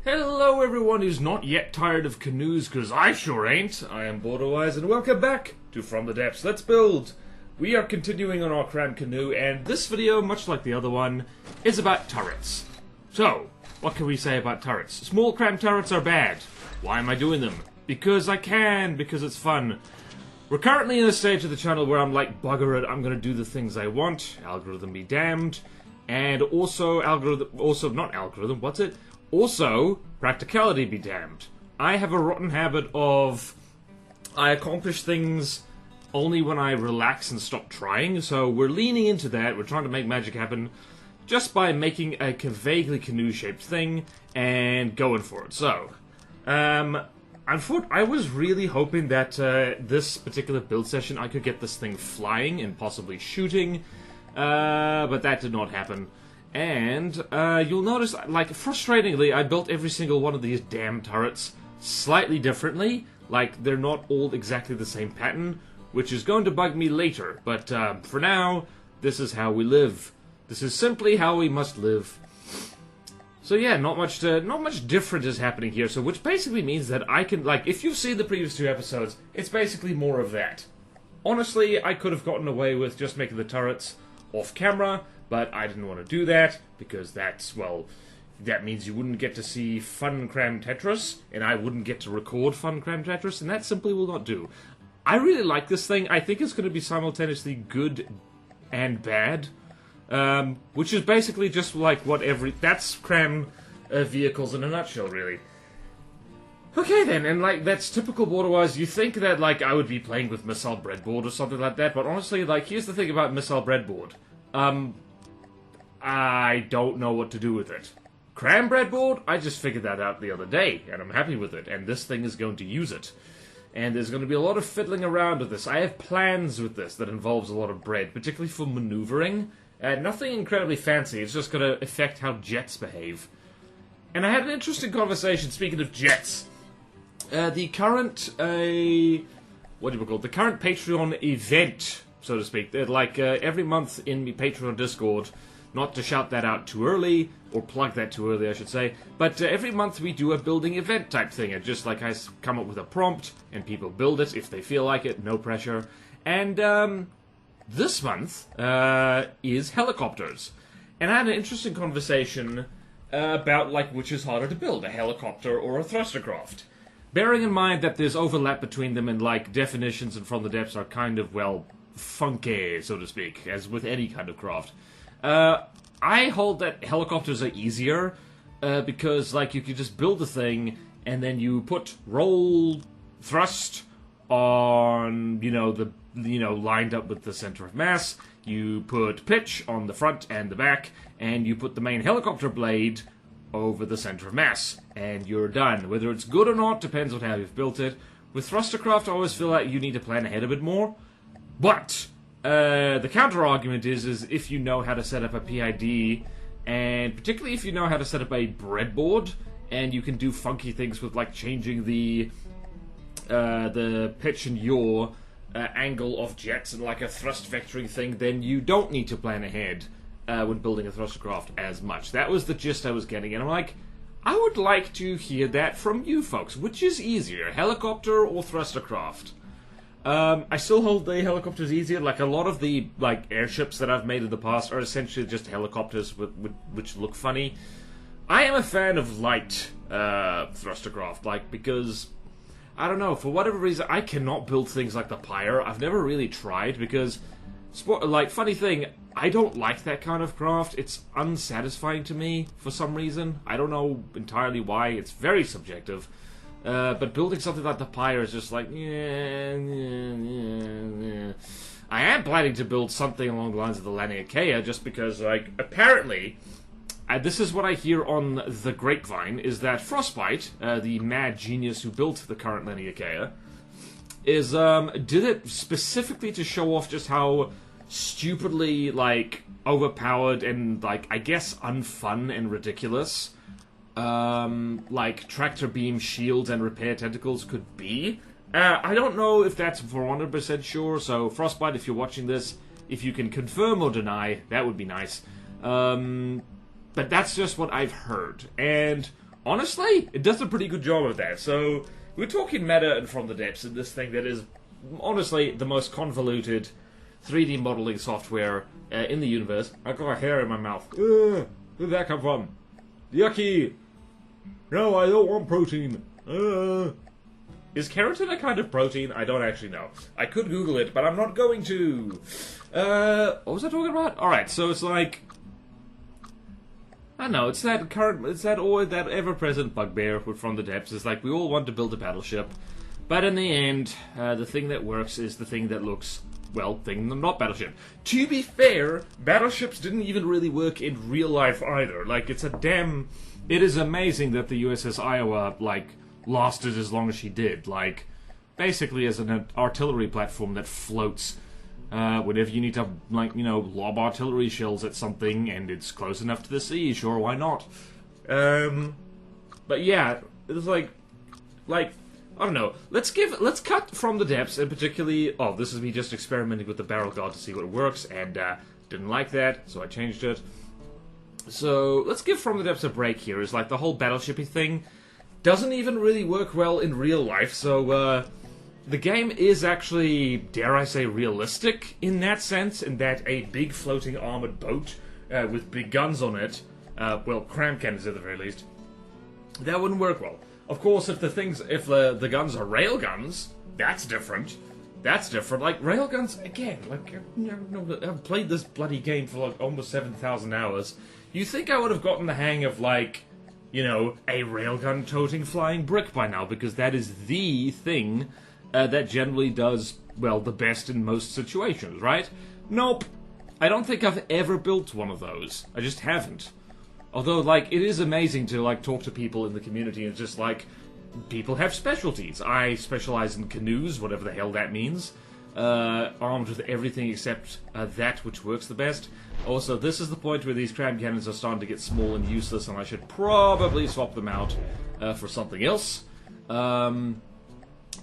Hello everyone who's not yet tired of canoes, because I sure ain't. I am BorderWise and welcome back to From the Depths. Let's build! We are continuing on our CRAM Canoe, and this video, much like the other one, is about turrets. So, what can we say about turrets? Small CRAM turrets are bad. Why am I doing them? Because I can, because it's fun. We're currently in a stage of the channel where I'm like, bugger it, I'm gonna do the things I want, algorithm be damned, and also Also, practicality be damned. I have a rotten habit of, I accomplish things only when I relax and stop trying, so we're leaning into that. We're trying to make magic happen just by making a vaguely canoe-shaped thing and going for it. So, I was really hoping that this particular build session I could get this thing flying and possibly shooting, but that did not happen. And you'll notice, like, frustratingly, I built every single one of these damn turrets slightly differently. Like, they're not all exactly the same pattern, which is going to bug me later. But for now, this is how we live. This is simply how we must live. So yeah, not much different is happening here. So which basically means that I can, like, if you've seen the previous two episodes, it's basically more of that. Honestly, I could have gotten away with just making the turrets off camera, but I didn't want to do that, because that's, well, that means you wouldn't get to see fun CRAM Tetris, and I wouldn't get to record fun CRAM Tetris, and that simply will not do. I really like this thing. I think it's going to be simultaneously good and bad, which is basically just like that's CRAM vehicles in a nutshell, really. Okay then, and like, that's typical BorderWise. You think that, like, I would be playing with Missile Breadboard or something like that, but honestly, like, here's the thing about Missile Breadboard. I don't know what to do with it. CRAM Breadboard? I just figured that out the other day, and I'm happy with it, and this thing is going to use it. And there's going to be a lot of fiddling around with this. I have plans with this that involves a lot of bread, particularly for maneuvering. Nothing incredibly fancy, it's just going to affect how jets behave. And I had an interesting conversation, speaking of jets. The current, the current Patreon event, so to speak, like every month in the Patreon Discord, not to shout that out too early, or plug that too early I should say, but every month we do a building event type thing, and just like I come up with a prompt, and people build it if they feel like it, no pressure. And this month is helicopters. And I had an interesting conversation about, like, which is harder to build, a helicopter or a thruster craft. Bearing in mind that there's overlap between them, and, like, definitions and From the Depths are kind of, well, funky, so to speak, as with any kind of craft. I hold that helicopters are easier, because, like, you can just build a thing, and then you put roll, thrust on, lined up with the center of mass, you put pitch on the front and the back, and you put the main helicopter blade over the center of mass, and you're done. Whether it's good or not depends on how you've built it. With thrustercraft, I always feel like you need to plan ahead a bit more, but the counter-argument is if you know how to set up a PID, and particularly if you know how to set up a breadboard, and you can do funky things with, like, changing the pitch and yaw angle of jets and, like, a thrust vectoring thing, then you don't need to plan ahead when building a thrustercraft as much. That was the gist I was getting, and I'm like, I would like to hear that from you folks. Which is easier, helicopter or thrustercraft? I still hold the helicopters easier. Like, a lot of the, like, airships that I've made in the past are essentially just helicopters which look funny. I am a fan of light thrustercraft, like, because, I don't know, for whatever reason, I cannot build things like the Pyre. I've never really tried, because, like, funny thing, I don't like that kind of craft. It's unsatisfying to me for some reason. I don't know entirely why. It's very subjective. But building something like the Pyre is just like, yeah. I am planning to build something along the lines of the Laniakea, just because, like, apparently, this is what I hear on the grapevine, is that Frostbite, the mad genius who built the current Laniakea, did it specifically to show off just how stupidly, like, overpowered and, like, I guess unfun and ridiculous like, tractor beam shields and repair tentacles could be. I don't know if that's for 100% sure, so Frostbite, if you're watching this, if you can confirm or deny, that would be nice. But that's just what I've heard. And honestly, it does a pretty good job of that. So, we're talking meta and from the depths in this thing that is, honestly, the most convoluted 3D modeling software in the universe. I got a hair in my mouth. Where did that come from? Yucky! No, I don't want protein. Is keratin a kind of protein? I don't actually know. I could Google it, but I'm not going to. What was I talking about? Alright, so it's like... I don't know, it's that that ever-present bugbear from the depths. It's like, we all want to build a battleship, but in the end, the thing that works is the thing that looks, well, not battleship. To be fair, battleships didn't even really work in real life either. Like, it is amazing that the USS Iowa, like, lasted as long as she did. Like, basically as an artillery platform that floats whenever you need to, like, you know, lob artillery shells at something and it's close enough to the sea, sure, why not? But yeah, it's like, I don't know, let's cut from the depths, and particularly, this is me just experimenting with the barrel guard to see what works, and didn't like that, so I changed it. So, let's give From the Depths a break here. It's like the whole battleshipy thing doesn't even really work well in real life, so, the game is actually, dare I say, realistic in that sense, in that a big floating armored boat with big guns on it, well, CRAM cannons at the very least, that wouldn't work well. Of course, if the guns are rail guns, that's different. That's different. Like, railguns, again, like, I've played this bloody game for, like, almost 7,000 hours. You think I would have gotten the hang of, like, you know, a railgun-toting flying brick by now, because that is the thing that generally does, well, the best in most situations, right? Nope. I don't think I've ever built one of those. I just haven't. Although, like, it is amazing to, like, talk to people in the community and just, like, people have specialties. I specialize in canoes, whatever the hell that means. Armed with everything except that which works the best. Also, this is the point where these CRAM cannons are starting to get small and useless, and I should probably swap them out for something else.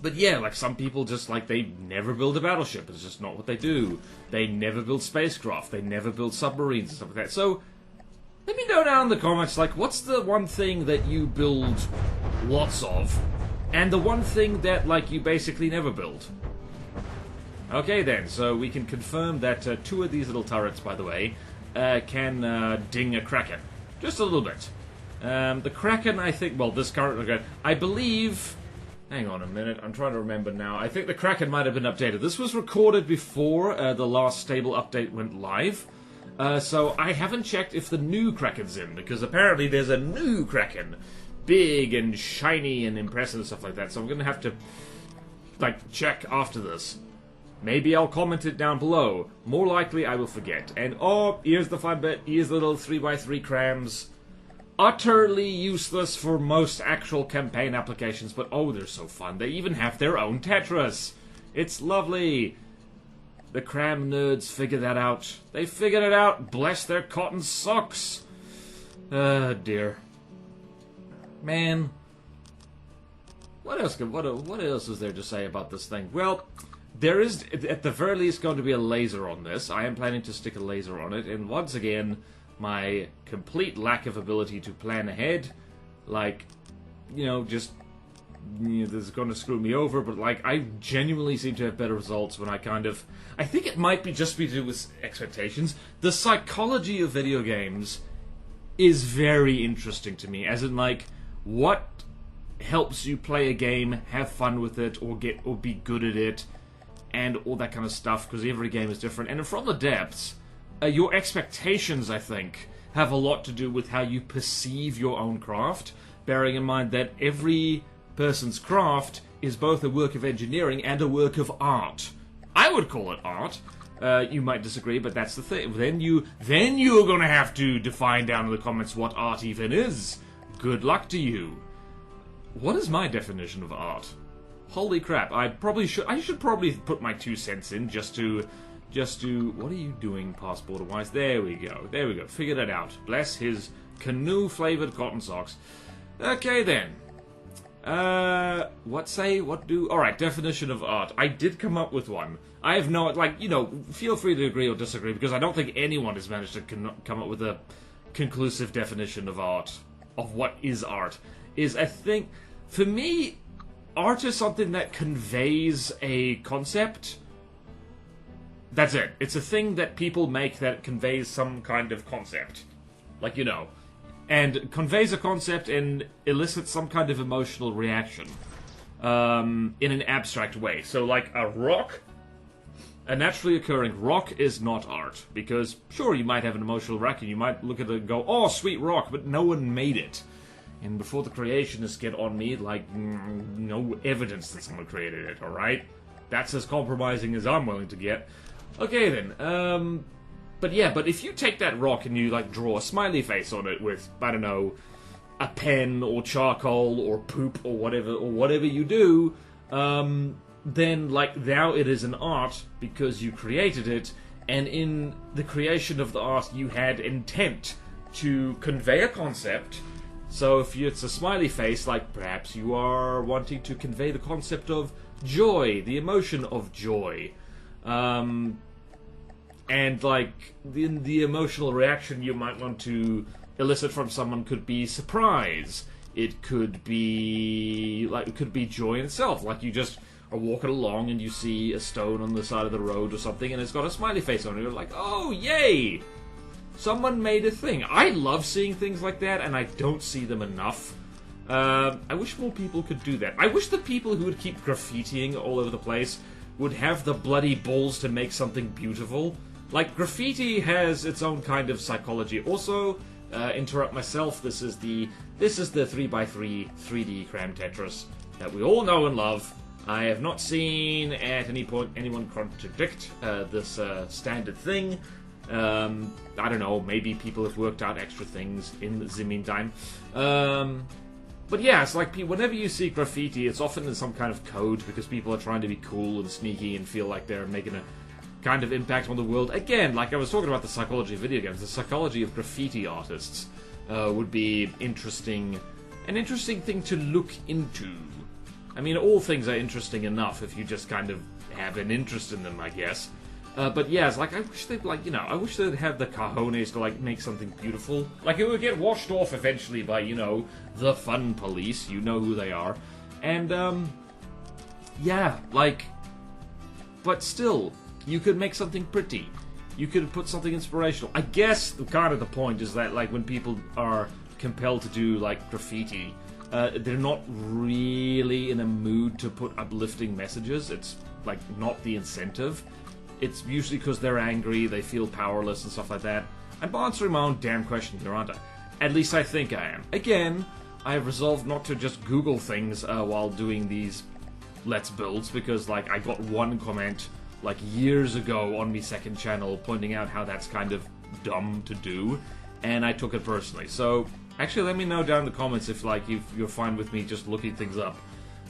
But yeah, like, some people just, like, they never build a battleship. It's just not what they do. They never build spacecraft. They never build submarines and stuff like that. So, let me know down in the comments, like, what's the one thing that you build lots of, and the one thing that, like, you basically never build? Okay then, so we can confirm that 2 of these little turrets, by the way, can ding a Kraken. Just a little bit. The Kraken, I think, well, this current, I believe... Hang on a minute, I'm trying to remember now. I think the Kraken might have been updated. This was recorded before the last stable update went live. So I haven't checked if the new Kraken's in, because apparently there's a new Kraken. Big and shiny and impressive and stuff like that. So I'm going to have to, like, check after this. Maybe I'll comment it down below. More likely I will forget. And, oh, here's the fun bit. Here's the little 3x3 crams. Utterly useless for most actual campaign applications, but oh, they're so fun. They even have their own Tetris. It's lovely. The CRAM nerds figured that out. They figured it out. Bless their cotton socks. Dear. Man. What else is there to say about this thing? Well, there is, at the very least, going to be a laser on this. I am planning to stick a laser on it, and once again, my complete lack of ability to plan ahead, like, you know, just, you know, this is going to screw me over, but, like, I genuinely seem to have better results when I kind of... I think it might be just be to do with expectations. The psychology of video games is very interesting to me, as in, like, what helps you play a game, have fun with it, or be good at it, and all that kind of stuff, because every game is different. And From the Depths, your expectations, I think, have a lot to do with how you perceive your own craft, bearing in mind that every person's craft is both a work of engineering and a work of art. I would call it art. You might disagree, but that's the thing. Then you're gonna have to define down in the comments what art even is. Good luck to you. What is my definition of art? Holy crap! I should probably put my 2 cents in just to. What are you doing, past BorderWise? There we go. There we go. Figured it out. Bless his canoe-flavored cotton socks. Okay then. Alright, definition of art. I did come up with one. I have no, like, you know, feel free to agree or disagree, because I don't think anyone has managed to come up with a conclusive definition of art. of what is art is, I think, for me, art is something that conveys a concept. That's it. It's a thing that people make that conveys some kind of concept. Like, you know. And conveys a concept and elicits some kind of emotional reaction. In an abstract way. So, like, a rock, a naturally occurring rock is not art. Because, sure, you might have an emotional reaction. You might look at it and go, oh, sweet rock, but no one made it. And before the creationists get on me, like, no evidence that someone created it, alright? That's as compromising as I'm willing to get. Okay, then, but yeah, but if you take that rock and you, like, draw a smiley face on it with, I don't know, a pen or charcoal or poop or whatever you do, then, like, now it is an art because you created it, and in the creation of the art you had intent to convey a concept. So if it's a smiley face, like, perhaps you are wanting to convey the concept of joy, the emotion of joy. And, like, the emotional reaction you might want to elicit from someone could be surprise. It could be, like, it could be joy in itself. Like, you just are walking along and you see a stone on the side of the road or something and it's got a smiley face on it. You're like, oh, yay! Someone made a thing. I love seeing things like that, and I don't see them enough. I wish more people could do that. I wish the people who would keep graffitiing all over the place would have the bloody balls to make something beautiful. Like, graffiti has its own kind of psychology. Also, interrupt myself, this is the 3x3 3D Cram Tetris that we all know and love. I have not seen at any point anyone contradict this standard thing. I don't know, maybe people have worked out extra things in the meantime. But yeah, it's like, whenever you see graffiti, it's often in some kind of code because people are trying to be cool and sneaky and feel like they're making a kind of impact on the world. Again, like I was talking about the psychology of video games, the psychology of graffiti artists would be an interesting thing to look into. I mean, all things are interesting enough if you just kind of have an interest in them, I guess. But yeah, it's like, I wish they'd, like, you know, I wish they'd have the cojones to, like, make something beautiful. Like, it would get washed off eventually by, you know, the fun police. You know who they are. And, yeah, like, but still, you could make something pretty. You could put something inspirational. I guess kind of the point is that, like, when people are compelled to do, like, graffiti, they're not really in a mood to put uplifting messages. It's, like, not the incentive. It's usually because they're angry, they feel powerless and stuff like that. I'm answering my own damn question here, aren't I? At least I think I am. Again, I have resolved not to just Google things while doing these Let's Builds, because, like, I got one comment, like, years ago on my second channel pointing out how that's kind of dumb to do, and I took it personally. So, actually, let me know down in the comments if, like, if you're fine with me just looking things up.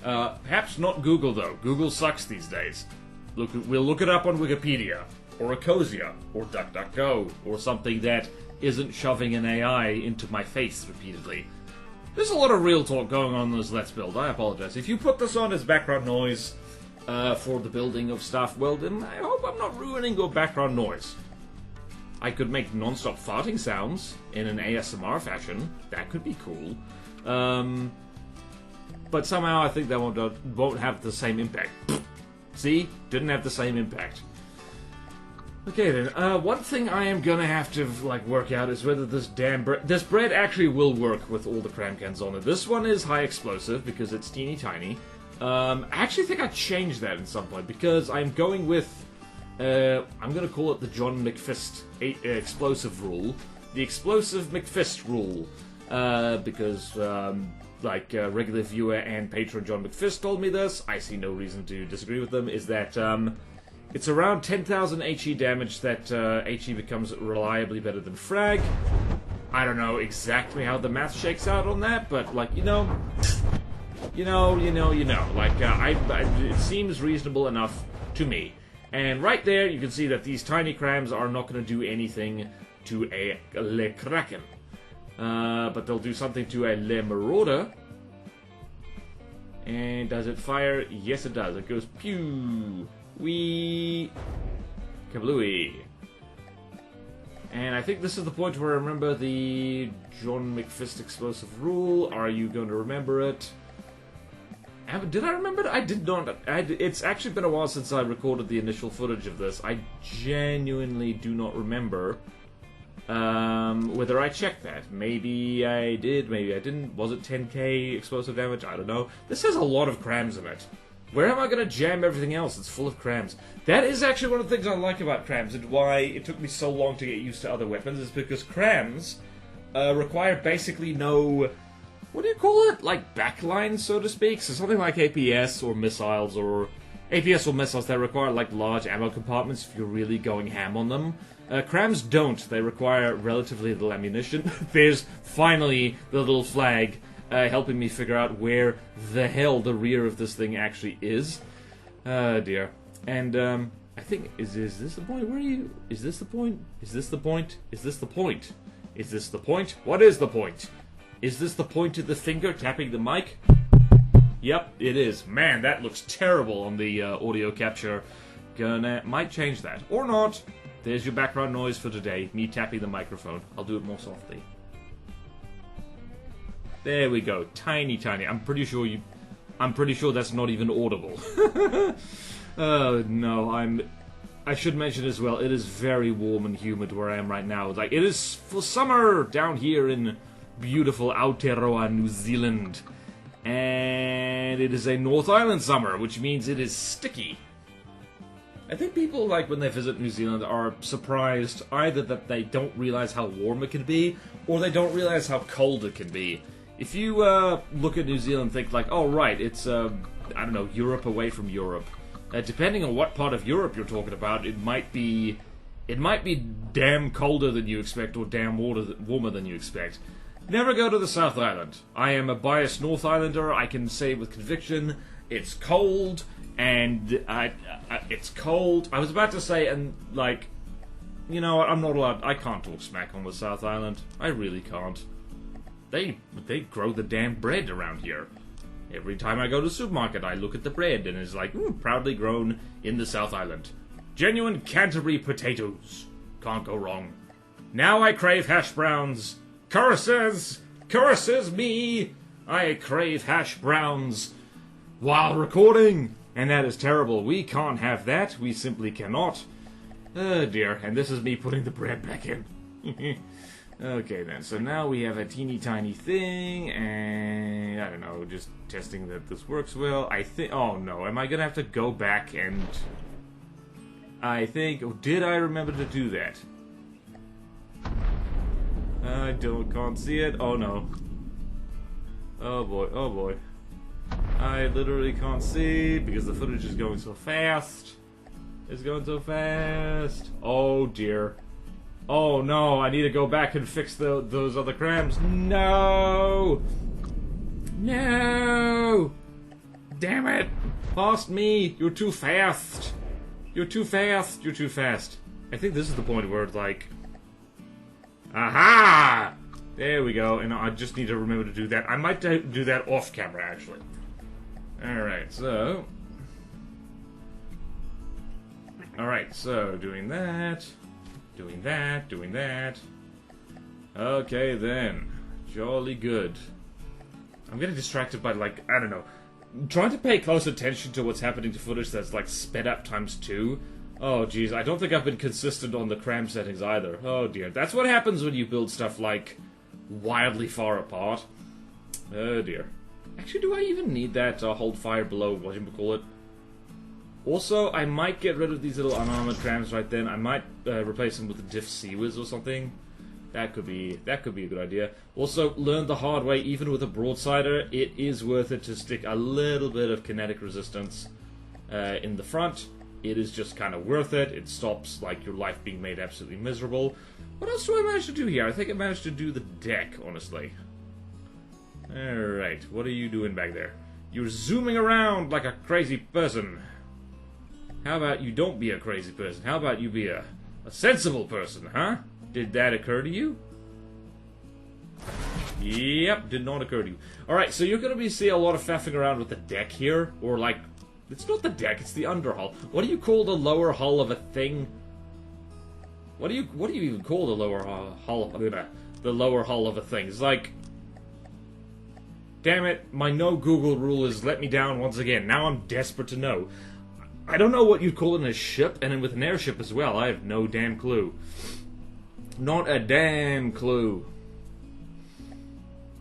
Perhaps not Google, though. Google sucks these days. We'll look it up on Wikipedia, or Ecosia, or DuckDuckGo, or something that isn't shoving an AI into my face repeatedly. There's a lot of real talk going on in this Let's Build, I apologize. If you put this on as background noise for the building of stuff, well then I hope I'm not ruining your background noise. I could make non-stop farting sounds in an ASMR fashion, that could be cool. But somehow I think that won't have the same impact. See? Didn't have the same impact. Okay then, one thing I am gonna have to, like, work out is whether this damn this bread actually will work with all the cram cans on it. This one is high explosive because it's teeny tiny. I actually think I changed that at some point because I'm going with, I'm gonna call it the John McFist explosive rule. The explosive McFist rule. Because, like, regular viewer and patron John McFist told me this, I see no reason to disagree with them, is that, it's around 10,000 HE damage that, HE becomes reliably better than frag. I don't know exactly how the math shakes out on that, but, like, you know, like, it seems reasonable enough to me. And right there, you can see that these tiny crams are not going to do anything to a Le Kraken. But they'll do something to a Le Marauder. And does it fire? Yes, it does. It goes pew, wee, kablooey. And I think this is the point where I remember the John McFist explosive rule. Are you going to remember it? Did I remember it? I did not. It's actually been a while since I recorded the initial footage of this. I genuinely do not remember whether I checked that. Maybe I did, maybe I didn't. Was it 10k explosive damage? I don't know. This has a lot of crams in it. Where am I going to jam everything else? It's full of crams. That is actually one of the things I like about crams, and why it took me so long to get used to other weapons, is because crams require basically no... What do you call it? Like backline, so to speak? So something like APS or missiles, or... APS or missiles that require like large ammo compartments if you're really going ham on them. Crams don't. They require relatively little ammunition. There's finally the little flag helping me figure out where the hell the rear of this thing actually is. Dear. And, I think, is this the point? Where are you? Is this the point? Is this the point? Is this the point? Is this the point? What is the point? Is this the point of the finger tapping the mic? Yep, it is. Man, that looks terrible on the audio capture. Might change that. Or not. There's your background noise for today. Me tapping the microphone. I'll do it more softly. There we go. Tiny, tiny. I'm pretty sure that's not even audible. Oh, no. I should mention as well, it is very warm and humid where I am right now. Like, it is for summer down here in beautiful Aotearoa, New Zealand. And it is a North Island summer, which means it is sticky. I think people, like, when they visit New Zealand are surprised either that they don't realize how warm it can be, or they don't realize how cold it can be. If you look at New Zealand and think like, oh right, it's, I don't know, Europe away from Europe. Depending on what part of Europe you're talking about, it might be damn colder than you expect, or damn warmer than you expect. Never go to the South Island. I am a biased North Islander. I can say with conviction, it's cold, and it's cold. I was about to say, and like, you know what, I'm not allowed, I can't talk smack on the South Island. I really can't. They grow the damn bread around here. Every time I go to the supermarket, I look at the bread, and it's like, proudly grown in the South Island. Genuine Canterbury potatoes. Can't go wrong. Now I crave hash browns. Curses! Curses me! I crave hash browns while recording! And that is terrible. We can't have that. We simply cannot. Oh dear. And this is me putting the bread back in. Okay then, so now we have a teeny tiny thing, and I don't know, just testing that this works well. I think, oh no, am I gonna have to go back and... I think, oh, did I remember to do that? I can't see it, oh no. Oh boy, oh boy. I literally can't see, because the footage is going so fast. It's going so fast. Oh dear. Oh no, I need to go back and fix those other crams. No! No! Damn it! Past me! You're too fast! You're too fast! You're too fast. I think this is the point where it's like... Aha! There we go, and I just need to remember to do that. I might do that off camera, actually. Alright, so... Alright, so doing that... Doing that, doing that. Okay then. Jolly good. I'm getting distracted by, like, I don't know. I'm trying to pay close attention to what's happening to footage that's, like, sped up ×2. Oh, jeez. I don't think I've been consistent on the cram settings either. Oh, dear. That's what happens when you build stuff, like, wildly far apart. Oh, dear. Actually, do I even need that hold fire below, whatchamacallit? Also, I might get rid of these little unarmored crams right then. I might replace them with a diff Seawiz or something. That could be a good idea. Also, learn the hard way, even with a broadsider, it is worth it to stick a little bit of kinetic resistance in the front. It is just kind of worth it. It stops, like, your life being made absolutely miserable. What else do I manage to do here? I think I managed to do the deck, honestly. Alright, what are you doing back there? You're zooming around like a crazy person. How about you don't be a crazy person? How about you be a sensible person, huh? Did that occur to you? Yep, did not occur to you. Alright, so you're going to be seeing a lot of faffing around with the deck here. Or like, it's not the deck, it's the underhull. What do you call the lower hull of a thing? What do you even call the lower hull? The lower hull of a thing? It's like, damn it! My no Google rule has let me down once again. Now I'm desperate to know. I don't know what you'd call it in a ship, and with an airship as well. I have no damn clue. Not a damn clue.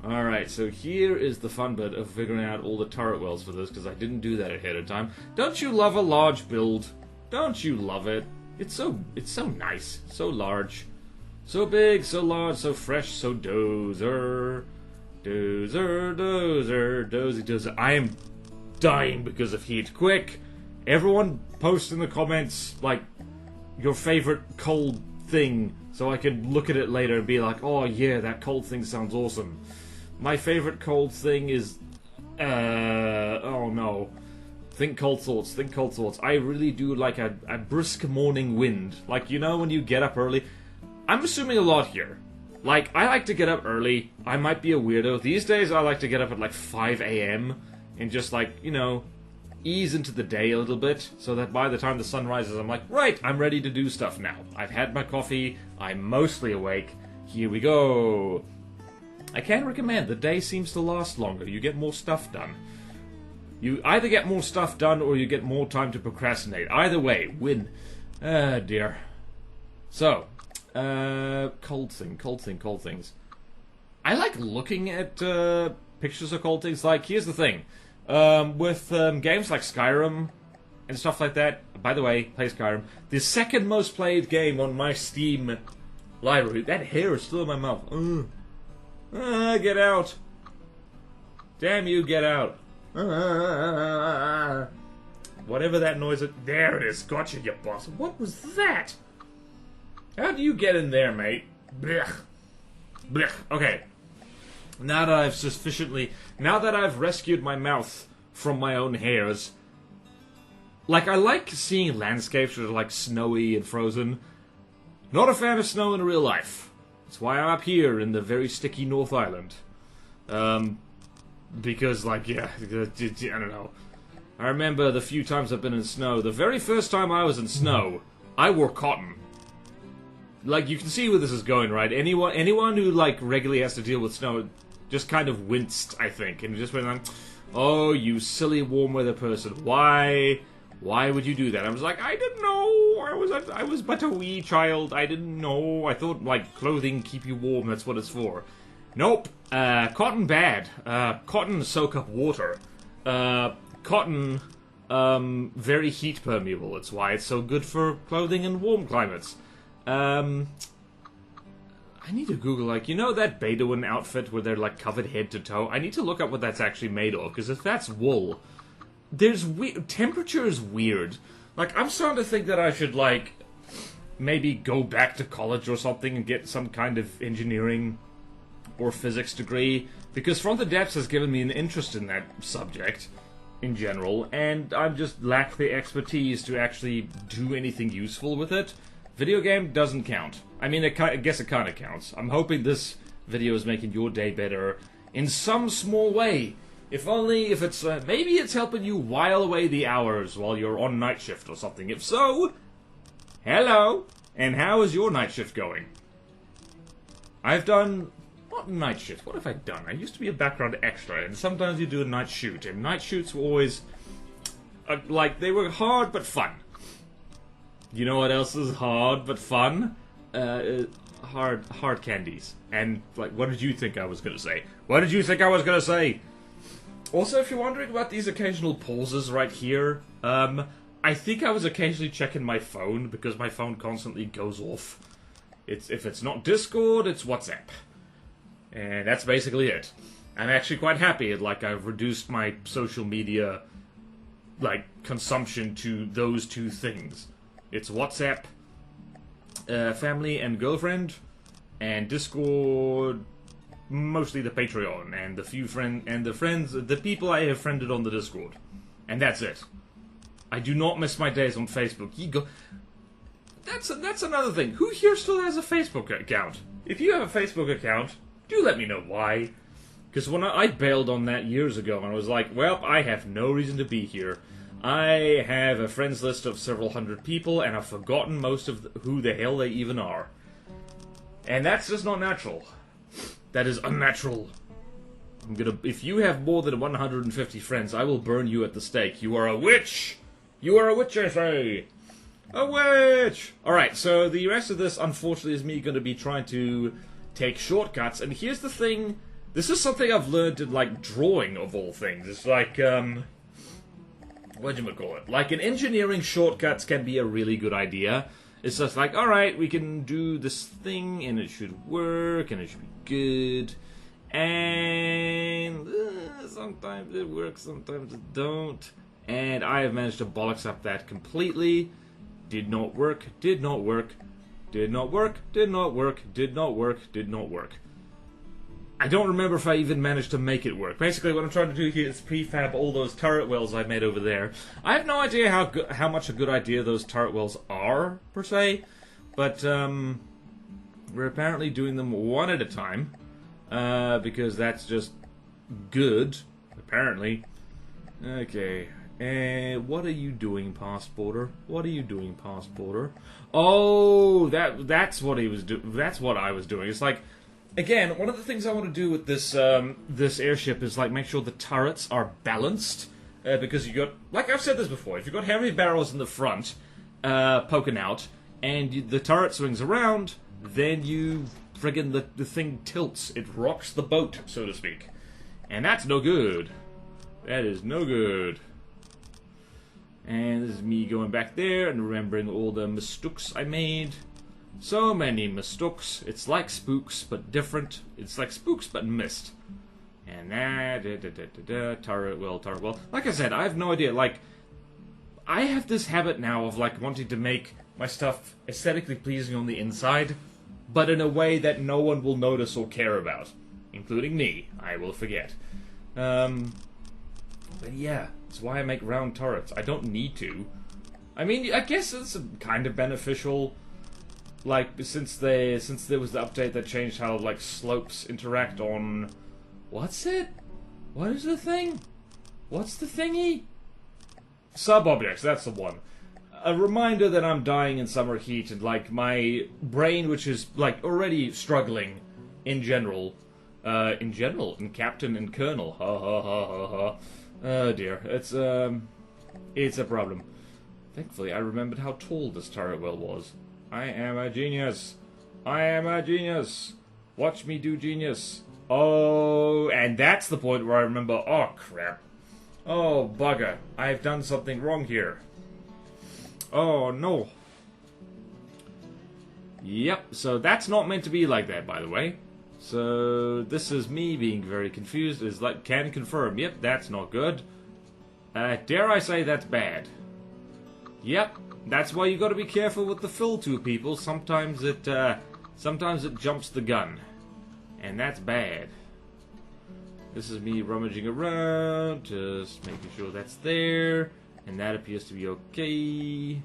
Alright, so here is the fun bit of figuring out all the turret wells for this, because I didn't do that ahead of time. Don't you love a large build? Don't you love it? It's so nice. So large. So big, so large, so fresh, so dozer. Dozer, dozer, dozy, dozer. I am dying because of heat. Quick! Everyone post in the comments, like, your favorite cold thing, so I can look at it later and be like, oh yeah, that cold thing sounds awesome. My favorite cold thing is, oh no. Think cold thoughts, think cold thoughts. I really do like a brisk morning wind. Like, you know when you get up early? I'm assuming a lot here. Like, I like to get up early. I might be a weirdo. These days I like to get up at like 5 a.m. and just like, you know, ease into the day a little bit, so that by the time the sun rises, I'm like, right, I'm ready to do stuff now. I've had my coffee, I'm mostly awake, here we go. I can recommend, the day seems to last longer, you get more stuff done. You either get more stuff done, or you get more time to procrastinate. Either way, win. Ah, dear. So, cold things. I like looking at pictures of cold things. Like, here's the thing. With games like Skyrim and stuff like that, by the way, play Skyrim, the second most played game on my Steam library. That hair is still in my mouth. Get out. Damn you, get out. Whatever that noise is. There it is. Gotcha, you boss. What was that? How do you get in there, mate? Blech. Blech. Okay. Now that I've rescued my mouth from my own hairs, like, I like seeing landscapes that are like snowy and frozen. Not a fan of snow in real life. That's why I'm up here in the very sticky North Island. Because, like, yeah, I don't know. I remember the few times I've been in snow. The very first time I was in snow, I wore cotton. Like, you can see where this is going, right? Anyone who, like, regularly has to deal with snow just kind of winced, I think, and just went like, oh, you silly warm weather person, why would you do that? I was like, I didn't know, I was but a wee child, I didn't know, I thought, like, clothing keep you warm, that's what it's for. Nope, cotton bad, cotton soak up water, cotton, very heat permeable, that's why it's so good for clothing in warm climates. I need to Google, like, you know that Bedouin outfit where they're, like, covered head to toe? I need to look up what that's actually made of, because if that's wool, temperature is weird. Like, I'm starting to think that I should, like, maybe go back to college or something and get some kind of engineering or physics degree, because From the Depths has given me an interest in that subject in general, and I just lack the expertise to actually do anything useful with it. Video game doesn't count. I mean, I guess it kind of counts. I'm hoping this video is making your day better in some small way. If it's, maybe it's helping you while away the hours while you're on night shift or something. If so, hello, and how is your night shift going? I've done, not night shift, what have I done? I used to be a background extra, and sometimes you do a night shoot, and night shoots were always, like, they were hard but fun. You know what else is hard but fun? Hard candies. And, like, what did you think I was gonna say? What did you think I was gonna say? Also, if you're wondering about these occasional pauses right here, I think I was occasionally checking my phone, because my phone constantly goes off. If it's not Discord, it's WhatsApp. And that's basically it. I'm actually quite happy, like, I've reduced my social media, like, consumption to those two things. It's WhatsApp, family and girlfriend, and Discord, mostly the Patreon, and the the people I have friended on the Discord. And that's it. I do not miss my days on Facebook. That's another thing. Who here still has a Facebook account? If you have a Facebook account, do let me know why. Because when I bailed on that years ago, and I was like, well, I have no reason to be here. I have a friends list of several hundred people, and I've forgotten most of who the hell they even are. And that's just not natural. That is unnatural. If you have more than 150 friends, I will burn you at the stake. You are a witch! You are a witch, I say! A witch! Alright, so the rest of this, unfortunately, is me going to be trying to take shortcuts. And here's the thing. This is something I've learned in, like, drawing, of all things. It's like, whatchamacallit? Like, in engineering, shortcuts can be a really good idea. It's just like, alright, we can do this thing, and it should work, and it should be good. And sometimes it works, sometimes it don't. And I have managed to bollocks up that completely. Did not work, did not work, did not work, did not work, did not work, did not work. I don't remember if I even managed to make it work. Basically, what I'm trying to do here is prefab all those turret wells I made over there. I have no idea how much a good idea those turret wells are, per se. But, we're apparently doing them one at a time. Because that's just good, apparently. Okay. And what are you doing, passporter? What are you doing, passporter? Oh, that's what he was doing. That's what I was doing. It's like, again, one of the things I want to do with this this airship is like make sure the turrets are balanced, because you got, like I've said this before, if you've got heavy barrels in the front poking out, and the turret swings around, then you friggin' the thing tilts. It rocks the boat, so to speak, and that's no good. That is no good. And this is me going back there and remembering all the mistakes I made. So many mistakes. It's like spooks, but different. It's like spooks, but missed. And that, turret well. Like I said, I have no idea. Like, I have this habit now of, like, wanting to make my stuff aesthetically pleasing on the inside, but in a way that no one will notice or care about. Including me. I will forget. But yeah, that's why I make round turrets. I don't need to. I mean, I guess it's kind of beneficial. Like, since there was the update that changed how, like, slopes interact on... What's it? What is the thing? What's the thingy? Sub-objects, that's the one. A reminder that I'm dying in summer heat, and, like, my brain, which is, like, already struggling in general, in Captain and Colonel, ha ha ha ha ha. Oh dear, it's a problem. Thankfully, I remembered how tall this turret well was. I am a genius. I am a genius. Watch me do genius. Oh, and that's the point where I remember, oh crap. Oh, bugger. I've done something wrong here. Oh, no. Yep, so that's not meant to be like that, by the way. So, this is me being very confused. Is like, can confirm. Yep, that's not good. Dare I say that's bad. Yep, that's why you gotta be careful with the fill tool, people. Sometimes it jumps the gun. And that's bad. This is me rummaging around, just making sure that's there. And that appears to be okay.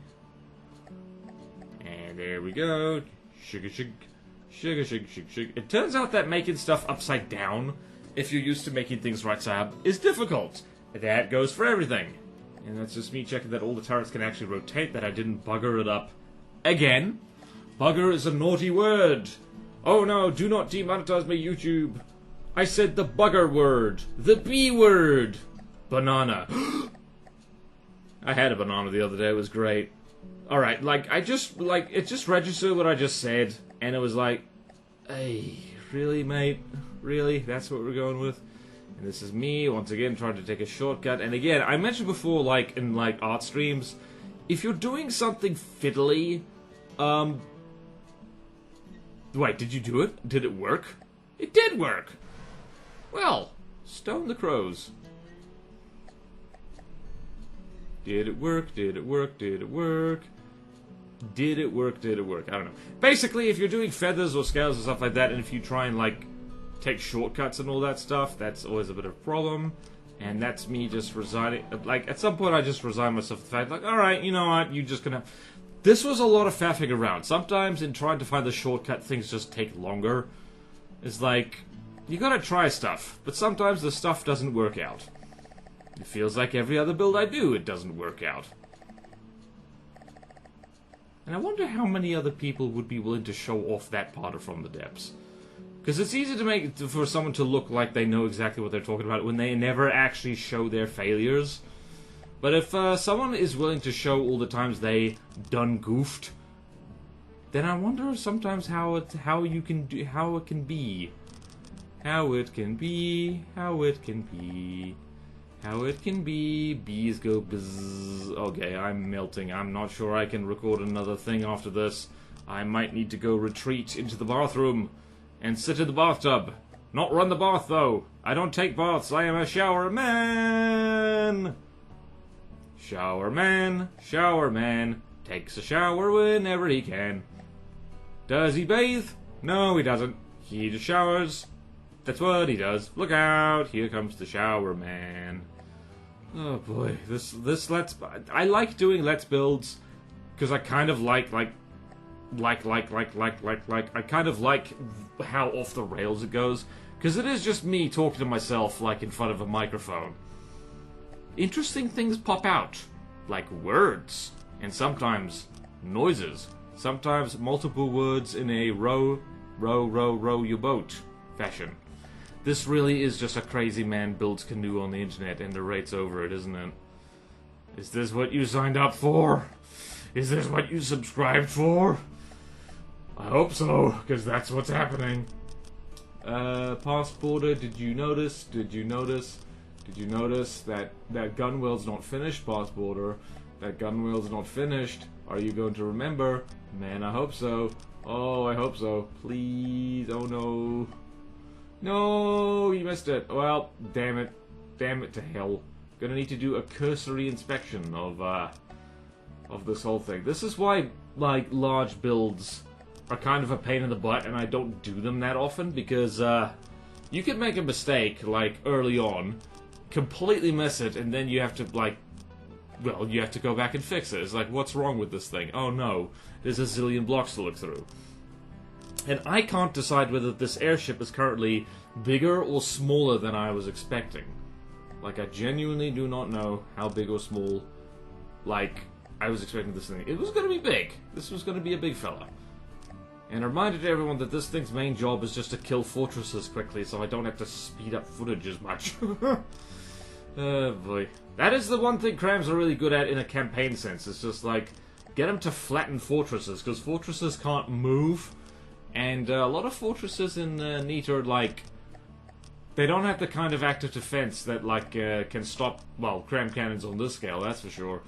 And there we go. Sugar. It turns out that making stuff upside down, if you're used to making things right side up, is difficult. That goes for everything. And that's just me checking that all the turrets can actually rotate, that I didn't bugger it up again. Bugger is a naughty word. Oh no, do not demonetize my YouTube. I said the bugger word. The B word. Banana. I had a banana the other day, it was great. Alright, like, it just registered what I just said. And it was like, hey, really, mate? Really? That's what we're going with? And this is me, once again, trying to take a shortcut. And again, I mentioned before, like, in, like, art streams, if you're doing something fiddly, wait, did you do it? Did it work? It did work! Well, stone the crows. Did it work? Did it work? Did it work? Did it work? Did it work? I don't know. Basically, if you're doing feathers or scales or stuff like that, and if you try and, like, take shortcuts and all that stuff, that's always a bit of a problem. And that's me just resigning. Like, at some point, I just resign myself to the fact, like, alright, you know what, you're just gonna... This was a lot of faffing around. Sometimes, in trying to find the shortcut, things just take longer. It's like, you gotta try stuff, but sometimes the stuff doesn't work out. It feels like every other build I do, it doesn't work out. And I wonder how many other people would be willing to show off that part of From the Depths. Because it's easy to make for someone to look like they know exactly what they're talking about when they never actually show their failures. But if someone is willing to show all the times they done goofed, then I wonder sometimes how it can be. Bees go buzz. Okay, I'm melting. I'm not sure I can record another thing after this. I might need to go retreat into the bathroom and sit in the bathtub. Not run the bath, though. I don't take baths. I am a shower man. Shower man takes a shower whenever he can. Does he bathe? No, he doesn't. He just showers. That's what he does. Look out! Here comes the shower man. Oh boy, this I like doing let's builds because I kind of like I kind of like how off the rails it goes because it is just me talking to myself like in front of a microphone. Interesting things pop out, like words, and sometimes noises. Sometimes multiple words in a row your boat fashion. This really is just a crazy man builds canoe on the internet and narrates over it, isn't it? Is this what you signed up for? Is this what you subscribed for? I hope so, because that's what's happening. Past border, did you notice that gunwale's not finished, past border? That gunwale's not finished. Are you going to remember? Man, I hope so. Oh, I hope so. Please. Oh no. No, you missed it. Well, damn it. Damn it to hell. Gonna need to do a cursory inspection of this whole thing. This is why, like, large builds are kind of a pain in the butt, and I don't do them that often, because, you could make a mistake, like, early on, completely miss it, and then you have to, like, well, you have to go back and fix it. It's like, what's wrong with this thing? Oh no, there's a zillion blocks to look through. And I can't decide whether this airship is currently bigger or smaller than I was expecting. Like, I genuinely do not know how big or small, like, I was expecting this thing. It was going to be big. This was going to be a big fella. And a reminder to everyone that this thing's main job is just to kill fortresses quickly, so I don't have to speed up footage as much. Oh boy. That is the one thing CRAMs are really good at in a campaign sense. It's just like, get them to flatten fortresses, because fortresses can't move. And a lot of fortresses in Neat are like, they don't have the kind of active defense that like can stop, well, CRAM cannons on this scale, that's for sure.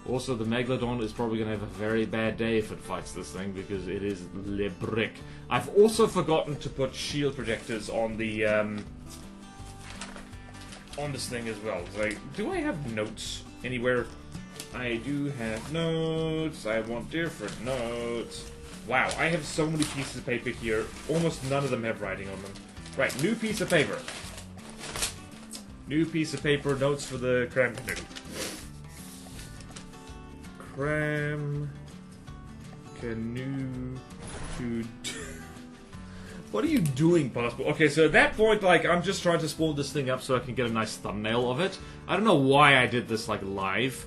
Also, the Megalodon is probably going to have a very bad day if it fights this thing, because it is le brick. I've also forgotten to put shield protectors on the, on this thing as well. Like, do I have notes anywhere? I do have notes. I want different notes. Wow, I have so many pieces of paper here. Almost none of them have writing on them. Right, new piece of paper. New piece of paper, notes for the CRAM Canoe. CRAM Canoe to... What are you doing, Passport? Okay, so at that point, like, I'm just trying to spawn this thing up so I can get a nice thumbnail of it. I don't know why I did this, like, live.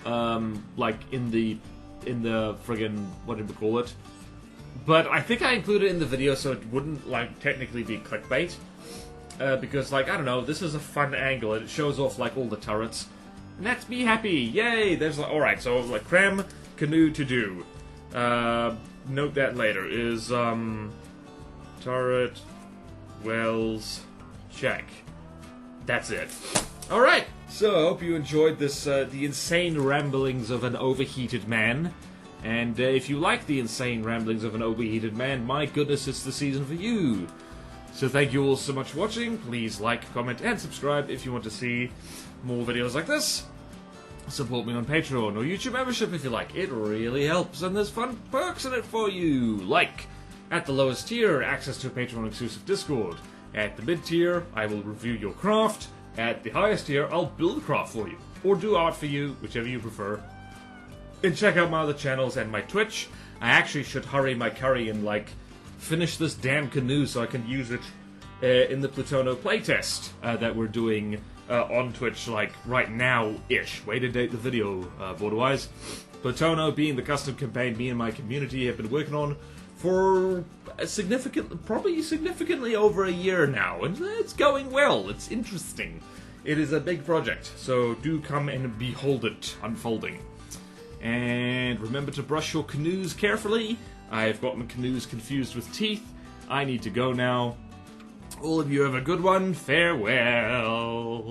Like, in the friggin', what did we call it? But I think I included it in the video so it wouldn't, like, technically be clickbait. Because, like, I don't know, this is a fun angle and it shows off, like, all the turrets. Let's be happy! Yay! There's, like, alright, so, like, CRAM Canoe to do. Note that later, is, turret, wells, check. That's it. Alright, so I hope you enjoyed this, the insane ramblings of an overheated man. And if you like the insane ramblings of an overheated man, my goodness, it's the season for you. So thank you all so much for watching. Please like, comment, and subscribe if you want to see more videos like this. Support me on Patreon or YouTube membership if you like. It really helps, and there's fun perks in it for you. Like, at the lowest tier, access to a Patreon exclusive Discord. At the mid tier, I will review your craft. At the highest tier, I'll build a craft for you. Or do art for you, whichever you prefer. And check out my other channels and my Twitch. I actually should hurry my curry and, like, finish this damn canoe so I can use it in the Plutono playtest that we're doing on Twitch, like, right now-ish. Way to date the video, BorderWise. Platono being the custom campaign me and my community have been working on for probably significantly over a year now, and it's going well. It's interesting. It is a big project, so do come and behold it unfolding. And remember to brush your canoes carefully. I've gotten canoes confused with teeth. I need to go now. All of you have a good one. Farewell.